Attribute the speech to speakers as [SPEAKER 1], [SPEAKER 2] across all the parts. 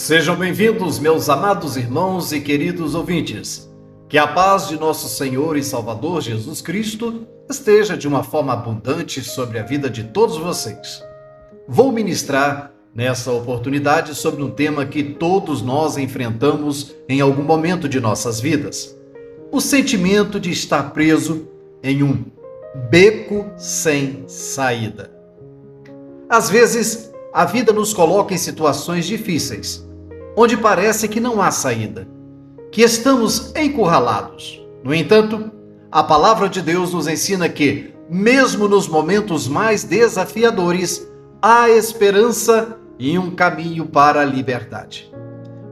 [SPEAKER 1] Sejam bem-vindos, meus amados irmãos e queridos ouvintes. Que a paz de nosso Senhor e Salvador Jesus Cristo esteja de uma forma abundante sobre a vida de todos vocês. Vou ministrar nessa oportunidade sobre um tema que todos nós enfrentamos em algum momento de nossas vidas: o sentimento de estar preso em um beco sem saída. Às vezes, a vida nos coloca em situações difíceis, onde parece que não há saída, que estamos encurralados. No entanto, a palavra de Deus nos ensina que, mesmo nos momentos mais desafiadores, há esperança e um caminho para a liberdade.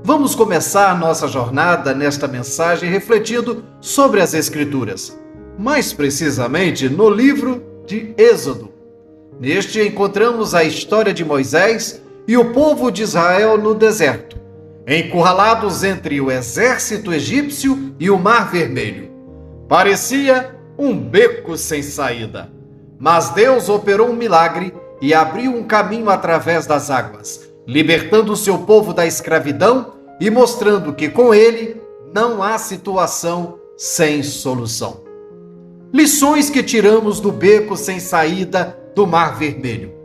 [SPEAKER 1] Vamos começar nossa jornada nesta mensagem refletindo sobre as Escrituras, mais precisamente no livro de Êxodo. Neste encontramos a história de Moisés e o povo de Israel no deserto, encurralados entre o exército egípcio e o Mar Vermelho. Parecia um beco sem saída, mas Deus operou um milagre e abriu um caminho através das águas, libertando o seu povo da escravidão e mostrando que com ele não há situação sem solução. Lições que tiramos do beco sem saída do Mar Vermelho.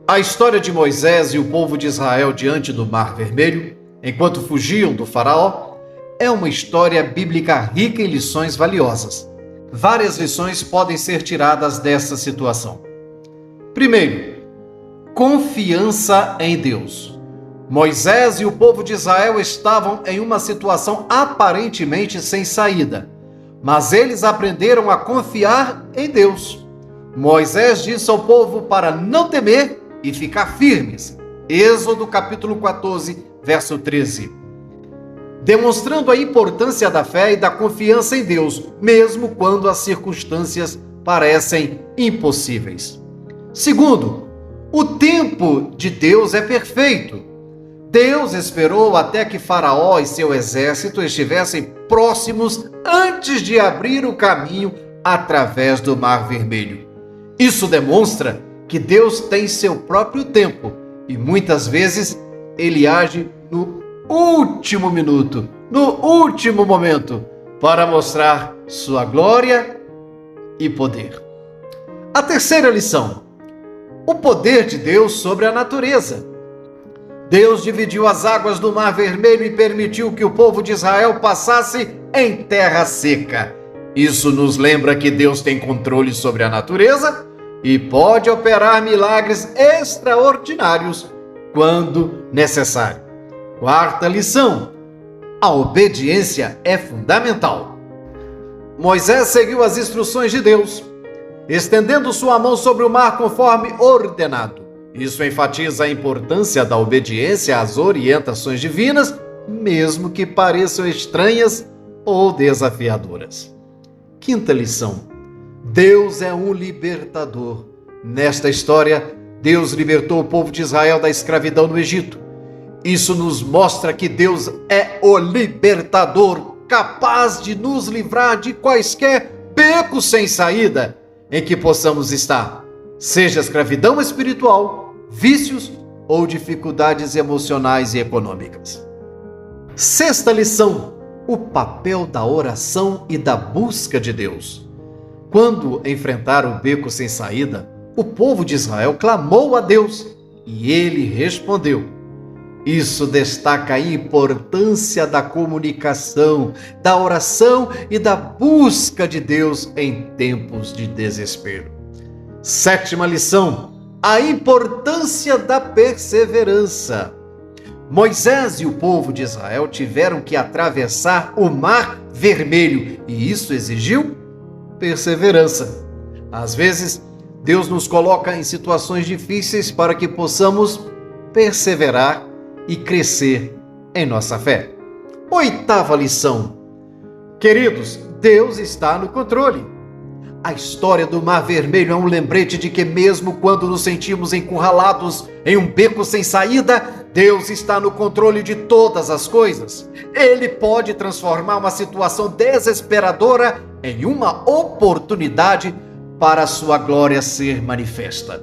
[SPEAKER 1] A história de Moisés e o povo de Israel diante do Mar Vermelho, enquanto fugiam do faraó, é uma história bíblica rica em lições valiosas. Várias lições podem ser tiradas dessa situação. Primeiro, confiança em Deus. Moisés e o povo de Israel estavam em uma situação aparentemente sem saída, mas eles aprenderam a confiar em Deus. Moisés disse ao povo para não temer e ficar firmes. Êxodo capítulo 14, verso 13. Demonstrando a importância da fé e da confiança em Deus, mesmo quando as circunstâncias parecem impossíveis. Segundo, o tempo de Deus é perfeito. Deus esperou até que Faraó e seu exército estivessem próximos antes de abrir o caminho através do Mar Vermelho. Isso demonstra que Deus tem seu próprio tempo e muitas vezes ele age no último minuto, no último momento, para mostrar sua glória e poder. A terceira lição: o poder de Deus sobre a natureza. Deus dividiu as águas do Mar Vermelho e permitiu que o povo de Israel passasse em terra seca. Isso nos lembra que Deus tem controle sobre a natureza e pode operar milagres extraordinários quando necessário. Quarta lição: a obediência é fundamental. Moisés seguiu as instruções de Deus, estendendo sua mão sobre o mar conforme ordenado. Isso enfatiza a importância da obediência às orientações divinas, mesmo que pareçam estranhas ou desafiadoras. Quinta lição: Deus é um libertador. Nesta história, Deus libertou o povo de Israel da escravidão no Egito. Isso nos mostra que Deus é o libertador, capaz de nos livrar de quaisquer becos sem saída em que possamos estar, seja escravidão espiritual, vícios ou dificuldades emocionais e econômicas. Sexta lição: o papel da oração e da busca de Deus. Quando enfrentaram o beco sem saída, o povo de Israel clamou a Deus e ele respondeu. Isso destaca a importância da comunicação, da oração e da busca de Deus em tempos de desespero. Sétima lição: a importância da perseverança. Moisés e o povo de Israel tiveram que atravessar o Mar Vermelho e isso exigiu perseverança. Às vezes, Deus nos coloca em situações difíceis para que possamos perseverar e crescer em nossa fé. Oitava lição: queridos, Deus está no controle. A história do Mar Vermelho é um lembrete de que mesmo quando nos sentimos encurralados em um beco sem saída, Deus está no controle de todas as coisas. Ele pode transformar uma situação desesperadora em uma oportunidade para a sua glória ser manifesta.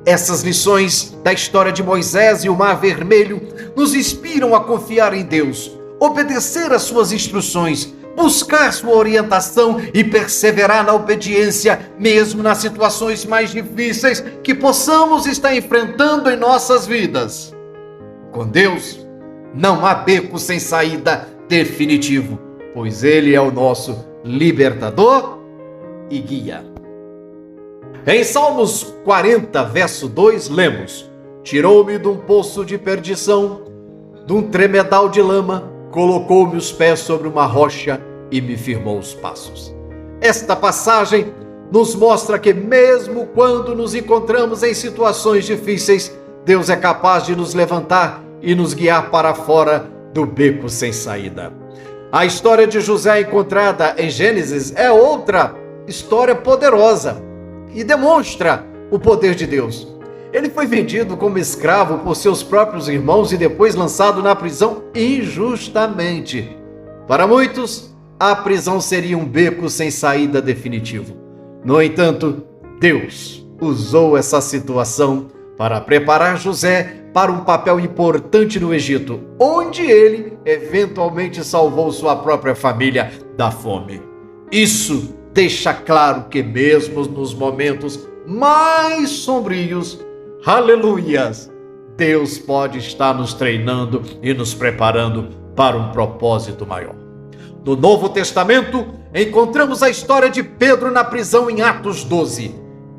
[SPEAKER 1] Essas lições da história de Moisés e o Mar Vermelho nos inspiram a confiar em Deus, obedecer às suas instruções, buscar sua orientação e perseverar na obediência, mesmo nas situações mais difíceis que possamos estar enfrentando em nossas vidas. Com Deus, não há beco sem saída definitivo, pois Ele é o nosso libertador e guia. Em Salmos 40, verso 2, lemos: Tirou-me de um poço de perdição, de um tremedal de lama, colocou-me os pés sobre uma rocha e me firmou os passos. Esta passagem nos mostra que mesmo quando nos encontramos em situações difíceis, Deus é capaz de nos levantar e nos guiar para fora do beco sem saída. A história de José encontrada em Gênesis é outra história poderosa e demonstra o poder de Deus. Ele foi vendido como escravo por seus próprios irmãos e depois lançado na prisão injustamente. Para muitos, a prisão seria um beco sem saída definitivo. No entanto, Deus usou essa situação para preparar José para um papel importante no Egito, onde ele eventualmente salvou sua própria família da fome. Isso deixa claro que mesmo nos momentos mais sombrios, aleluias, Deus pode estar nos treinando e nos preparando para um propósito maior. No Novo Testamento, encontramos a história de Pedro na prisão em Atos 12.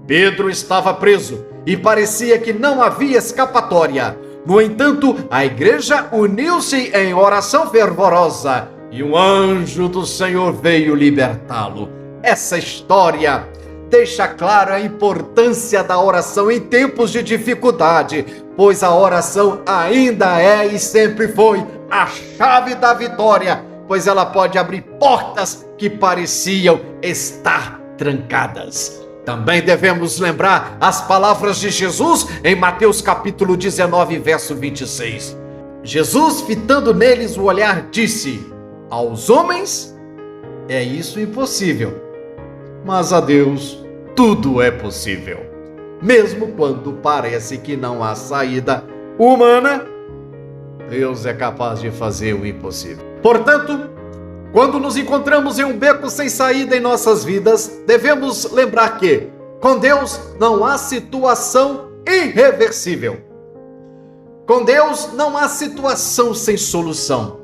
[SPEAKER 1] Pedro estava preso e parecia que não havia escapatória. No entanto, a igreja uniu-se em oração fervorosa e um anjo do Senhor veio libertá-lo. Essa história deixa claro a importância da oração em tempos de dificuldade, pois a oração ainda é e sempre foi a chave da vitória, pois ela pode abrir portas que pareciam estar trancadas. Também devemos lembrar as palavras de Jesus em Mateus capítulo 19, verso 26. Jesus, fitando neles o olhar, disse: aos homens é isso impossível, mas a Deus tudo é possível. Mesmo quando parece que não há saída humana, Deus é capaz de fazer o impossível. Portanto, quando nos encontramos em um beco sem saída em nossas vidas, devemos lembrar que, com Deus, não há situação irreversível. Com Deus, não há situação sem solução.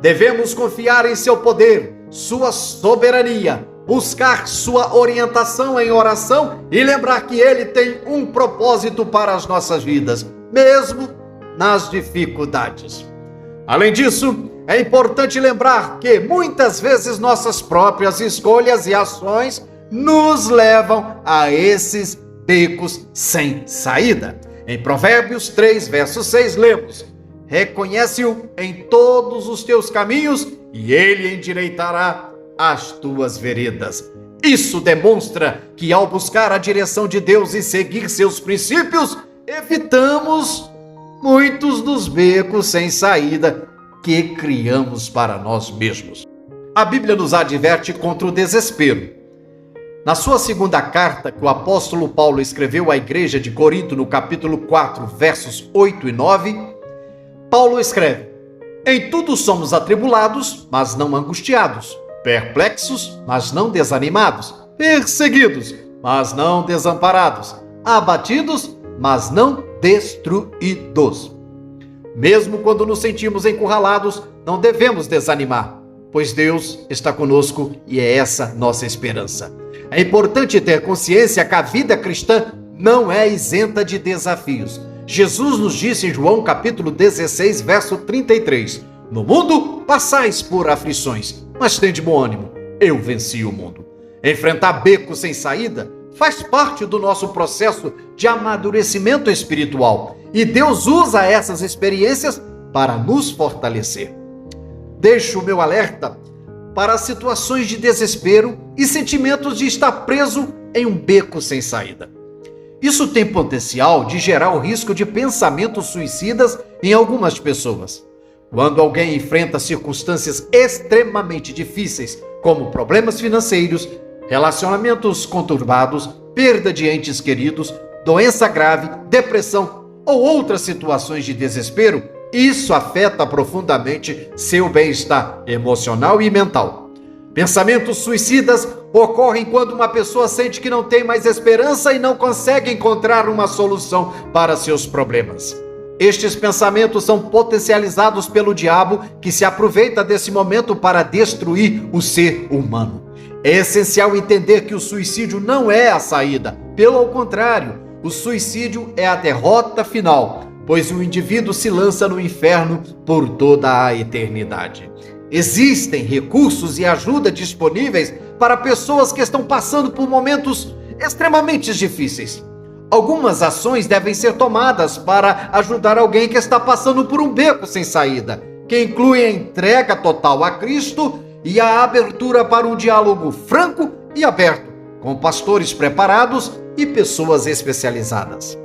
[SPEAKER 1] Devemos confiar em seu poder, sua soberania, buscar sua orientação em oração e lembrar que Ele tem um propósito para as nossas vidas, mesmo nas dificuldades. Além disso, é importante lembrar que muitas vezes nossas próprias escolhas e ações nos levam a esses becos sem saída. Em Provérbios 3, verso 6, lemos: reconhece-o em todos os teus caminhos e ele endireitará as tuas veredas. Isso demonstra que ao buscar a direção de Deus e seguir seus princípios, evitamos muitos dos becos sem saída que criamos para nós mesmos. A Bíblia nos adverte contra o desespero. Na sua segunda carta, que o apóstolo Paulo escreveu à igreja de Corinto, no capítulo 4, versos 8 e 9, Paulo escreve: em tudo somos atribulados, mas não angustiados, perplexos, mas não desanimados, perseguidos, mas não desamparados, abatidos, mas não destruídos. Mesmo quando nos sentimos encurralados, não devemos desanimar, pois Deus está conosco e é essa nossa esperança. É importante ter consciência que a vida cristã não é isenta de desafios. Jesus nos disse em João capítulo 16, verso 33, no mundo passais por aflições, mas tende bom ânimo, eu venci o mundo. Enfrentar becos sem saída faz parte do nosso processo de amadurecimento espiritual e Deus usa essas experiências para nos fortalecer. Deixo o meu alerta para situações de desespero e sentimentos de estar preso em um beco sem saída. Isso tem potencial de gerar o risco de pensamentos suicidas em algumas pessoas. Quando alguém enfrenta circunstâncias extremamente difíceis, como problemas financeiros, relacionamentos conturbados, perda de entes queridos, doença grave, depressão ou outras situações de desespero, Isso afeta profundamente seu bem-estar emocional e mental. Pensamentos suicidas ocorrem quando uma pessoa sente que não tem mais esperança e não consegue encontrar uma solução para seus problemas. Estes pensamentos são potencializados pelo diabo, que se aproveita desse momento para destruir o ser humano. É essencial entender que o suicídio não é a saída. Pelo contrário, o suicídio é a derrota final, pois o indivíduo se lança no inferno por toda a eternidade. Existem recursos e ajuda disponíveis para pessoas que estão passando por momentos extremamente difíceis. Algumas ações devem ser tomadas para ajudar alguém que está passando por um beco sem saída, que inclui a entrega total a Cristo e a abertura para um diálogo franco e aberto, com pastores preparados e pessoas especializadas.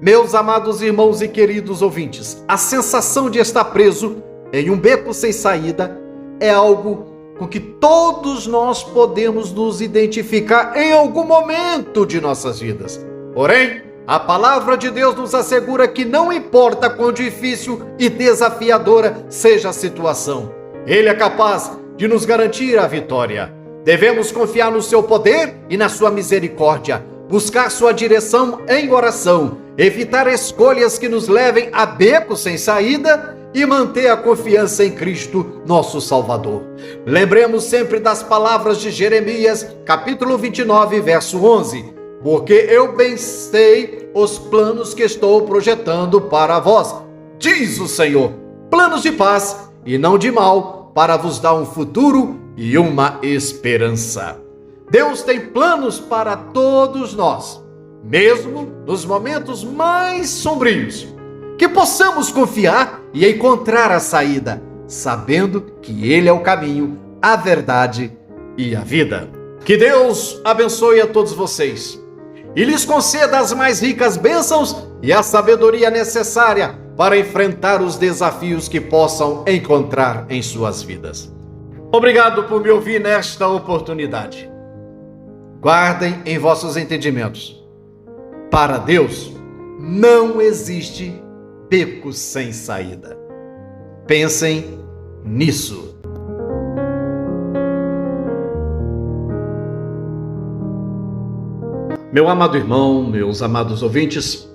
[SPEAKER 1] Meus amados irmãos e queridos ouvintes, a sensação de estar preso em um beco sem saída é algo com que todos nós podemos nos identificar em algum momento de nossas vidas. Porém, a palavra de Deus nos assegura que não importa quão difícil e desafiadora seja a situação, Ele é capaz de nos garantir a vitória. Devemos confiar no seu poder e na sua misericórdia, buscar sua direção em oração, evitar escolhas que nos levem a becos sem saída e manter a confiança em Cristo, nosso Salvador. Lembremos sempre das palavras de Jeremias, capítulo 29, verso 11. Porque eu bem sei os planos que estou projetando para vós, diz o Senhor, planos de paz e não de mal, para vos dar um futuro e uma esperança. Deus tem planos para todos nós, mesmo nos momentos mais sombrios, que possamos confiar e encontrar a saída, sabendo que Ele é o caminho, a verdade e a vida. Que Deus abençoe a todos vocês e lhes conceda as mais ricas bênçãos e a sabedoria necessária para enfrentar os desafios que possam encontrar em suas vidas. Obrigado por me ouvir nesta oportunidade. Guardem em vossos entendimentos. Para Deus, não existe beco sem saída. Pensem nisso. Meu amado irmão, meus amados ouvintes,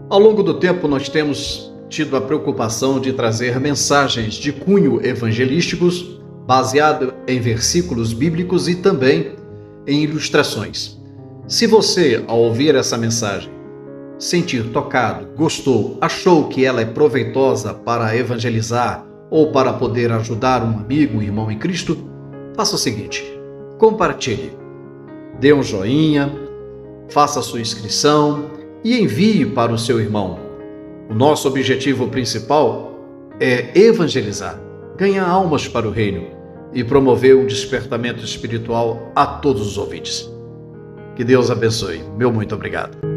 [SPEAKER 1] ao longo do tempo nós temos tido a preocupação de trazer mensagens de cunho evangelísticos, baseado em versículos bíblicos e também em ilustrações. Se você, ao ouvir essa mensagem, sentir tocado, gostou, achou que ela é proveitosa para evangelizar ou para poder ajudar um amigo, um irmão em Cristo, faça o seguinte: compartilhe, dê um joinha, faça sua inscrição e envie para o seu irmão. O nosso objetivo principal é evangelizar, ganhar almas para o reino e promover um despertamento espiritual a todos os ouvintes. Que Deus abençoe. Meu muito obrigado.